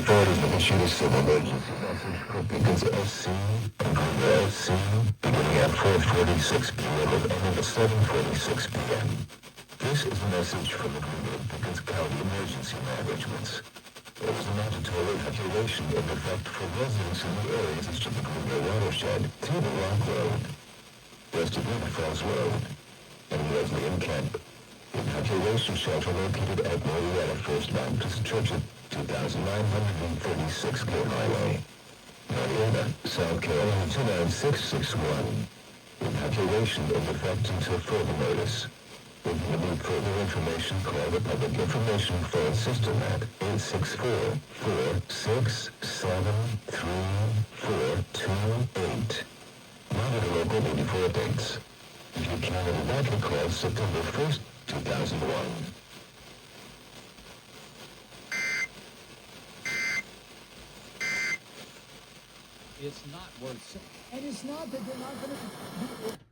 authorities have issued a civil emergency message for beacons SC and LC beginning at 4:46 p.m. and ending at 7:46 p.m. This is a message from the Greenwood Beacons County Emergency Managements. There was a mandatory evacuation in effect for residents in the areas east of the Greenwood watershed, Table Rock Road, west of River Falls Road, and Wesleyan Camp. The evacuation shelter located at Marietta First Baptist Church at 2936 Gate Highway, Marietta, South Carolina 29661. Evacuation in effect until further notice. If you need further information, call the Public Information Phone System at 864-467-3428. Monitor local 84 dates. If you can evacuate, call September 1st, 2001. It's not worth it. And it's not that they're not going to...